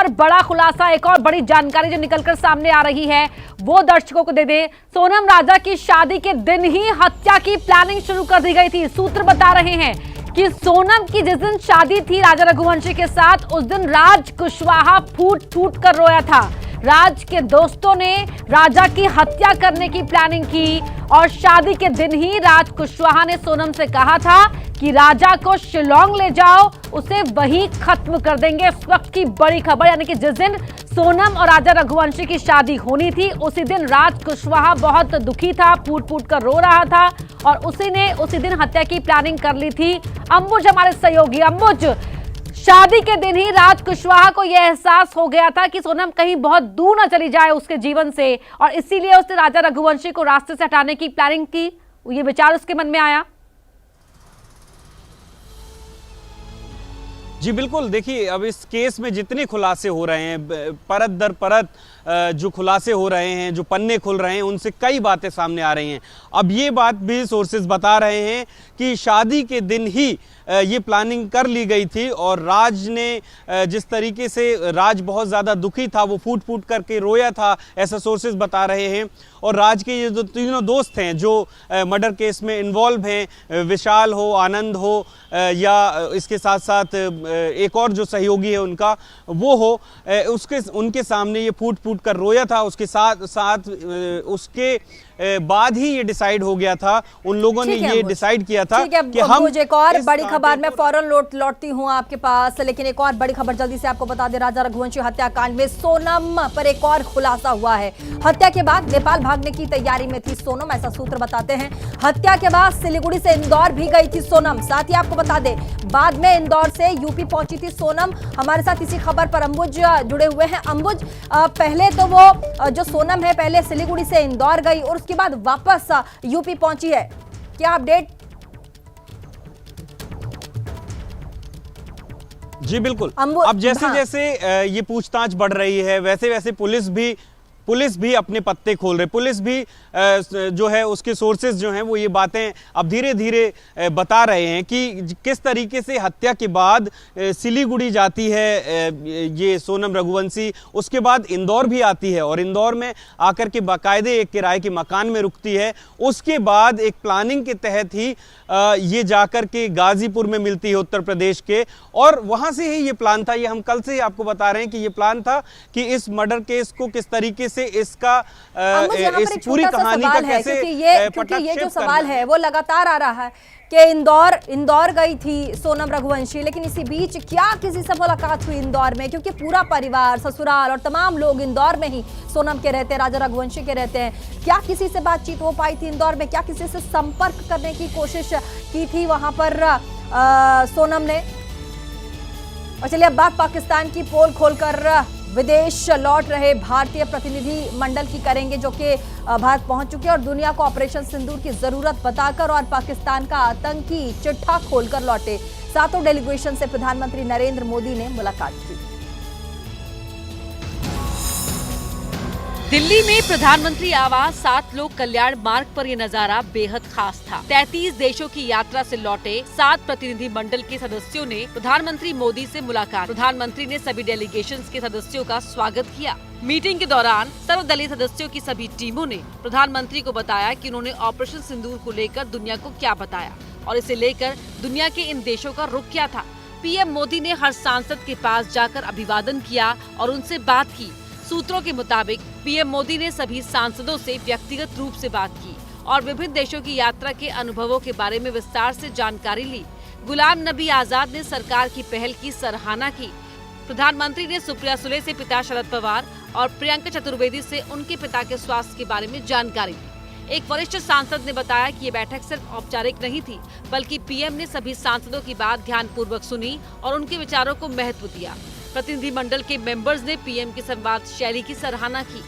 और बड़ा खुलासा, एक और बड़ी जानकारी जो निकलकर सामने आ रही है वो दर्शकों को दे दें। सोनम राजा की शादी के दिन ही हत्या की प्लानिंग शुरू कर दी गई थी। सूत्र बता रहे हैं कि सोनम की जिस दिन शादी थी राजा रघुवंशी के साथ, उस दिन राज कुशवाहा फूट फूट कर रोया था। राज के दोस्तों ने राजा की हत्या करने की प्लानिंग की और शादी के दिन ही राज कुशवाहा ने सोनम से कहा था कि राजा को शिलोंग ले जाओ, उसे वहीं खत्म कर देंगे। इस वक्त की बड़ी खबर, यानी कि जिस दिन सोनम और राजा रघुवंशी की शादी होनी थी उसी दिन राज कुशवाहा बहुत दुखी था, फूट फूट कर रो रहा था और उसी दिन हत्या की प्लानिंग कर ली थी। अंबुज हमारे सहयोगी, अंबुज, शादी के दिन ही राज कुशवाहा को यह एहसास हो गया था कि सोनम कहीं बहुत दूर न चली जाए उसके जीवन से, और इसीलिए उसने राजा रघुवंशी को रास्ते से हटाने की प्लानिंग की। ये विचार उसके मन में आया। जी बिल्कुल, देखिए अब इस केस में जितने खुलासे हो रहे हैं, परत दर परत जो खुलासे हो रहे हैं, जो पन्ने खुल रहे हैं, उनसे कई बातें सामने आ रही हैं। अब ये बात भी सोर्सेज बता रहे हैं कि शादी के दिन ही ये प्लानिंग कर ली गई थी और राज ने जिस तरीके से, राज बहुत ज़्यादा दुखी था, वो फूट फूट करके रोया था, ऐसा सोर्सेज बता रहे हैं। और राज के ये जो तीनों दोस्त हैं जो मर्डर केस में इन्वॉल्व हैं, विशाल हो, आनंद हो या इसके साथ साथ एक और जो सहयोगी है उनका वो हो, उनके सामने ये फूट फूट कर रोया था। उसके साथ उसके बाद ही ये डिसाइड हो गया था, उन लोगों ने ये डिसाइड किया था कि हम एक और बड़ी खबर में फौरन लौटती हूँ आपके पास, लेकिन एक और बड़ी खबर जल्दी से आपको बता दें। राजा रघुवंशी हत्याकांड में सोनम पर एक और खुलासा हुआ है। हत्या के बाद नेपाल भागने की तैयारी में थी सोनम, ऐसा सूत्र बताते हैं। हत्या के बाद सिलीगुड़ी से इंदौर भी गई थी सोनम। साथ ही आपको बता दें, बाद में इंदौर से यूपी पहुंची थी सोनम। हमारे साथ इसी खबर पर अंबुज जुड़े हुए हैं। अंबुज, पहले तो वो जो सोनम है पहले सिलीगुड़ी से इंदौर गई और उसके बाद वापस यूपी पहुंची है, क्या अपडेट? जी बिल्कुल, अब जैसे जैसे ये पूछताछ बढ़ रही है वैसे वैसे पुलिस भी अपने पत्ते खोल रहे। पुलिस भी जो है उसके सोर्सेज जो हैं वो ये बातें अब धीरे धीरे बता रहे हैं कि किस तरीके से हत्या के बाद सिलीगुड़ी जाती है ये सोनम रघुवंशी, उसके बाद इंदौर भी आती है और इंदौर में आकर के बाकायदे एक किराए के मकान में रुकती है। उसके बाद एक प्लानिंग के तहत ही ये जाकर के गाजीपुर में मिलती है उत्तर प्रदेश के, और वहां से ही ये प्लान था। ये हम कल से ही आपको बता रहे हैं कि ये प्लान था कि इस मर्डर केस को किस तरीके से इसका इस पूरी कहानी का कैसे, क्योंकि ये जो सवाल है वो लगातार आ रहा है कि इंदौर गई थी सोनम रघुवंशी, लेकिन इसी बीच क्या किसी से मुलाकात हुई इंदौर में? क्योंकि पूरा परिवार, ससुराल और तमाम लोग इंदौर में ही सोनम के रहते हैं, राजा रघुवंशी के रहते हैं। क्या किसी से बातचीत हो पाई थी इंदौर में? क्या किसी से संपर्क करने की कोशिश की थी वहां पर सोनम ने? और चलिए अब बात पाकिस्तान की पोल खोलकर विदेश लौट रहे भारतीय प्रतिनिधि मंडल की करेंगे, जो कि भारत पहुंच चुके और दुनिया को ऑपरेशन सिंदूर की जरूरत बताकर और पाकिस्तान का आतंकी चिट्ठा खोलकर लौटे। सातों डेलीगेशन से प्रधानमंत्री नरेंद्र मोदी ने मुलाकात की। दिल्ली में प्रधानमंत्री आवास 7 लोक कल्याण मार्ग पर यह नजारा बेहद खास था। 33 देशों की यात्रा से लौटे 7 प्रतिनिधि मंडल के सदस्यों ने प्रधानमंत्री मोदी से मुलाकात। प्रधानमंत्री ने सभी डेलीगेशंस के सदस्यों का स्वागत किया। मीटिंग के दौरान सर्वदलीय सदस्यों की सभी टीमों ने प्रधानमंत्री को बताया कि उन्होंने ऑपरेशन सिंदूर को लेकर दुनिया को क्या बताया और इसे लेकर दुनिया के इन देशों का रुख क्या था। पीएम मोदी ने हर सांसद के पास जाकर अभिवादन किया और उनसे बात की। सूत्रों के मुताबिक पीएम मोदी ने सभी सांसदों से व्यक्तिगत रूप से बात की और विभिन्न देशों की यात्रा के अनुभवों के बारे में विस्तार से जानकारी ली। गुलाम नबी आजाद ने सरकार की पहल की सराहना की। प्रधानमंत्री ने सुप्रिया सुले से पिता शरद पवार और प्रियंका चतुर्वेदी से उनके पिता के स्वास्थ्य के बारे में जानकारी ली। एक वरिष्ठ सांसद ने बताया कि ये बैठक सिर्फ औपचारिक नहीं थी, बल्कि पीएम ने सभी सांसदों की बात ध्यानपूर्वक सुनी और उनके विचारों को महत्व दिया। प्रतिनिधि मंडल के मेंबर्स ने पीएम की संवाद शैली की सराहना की।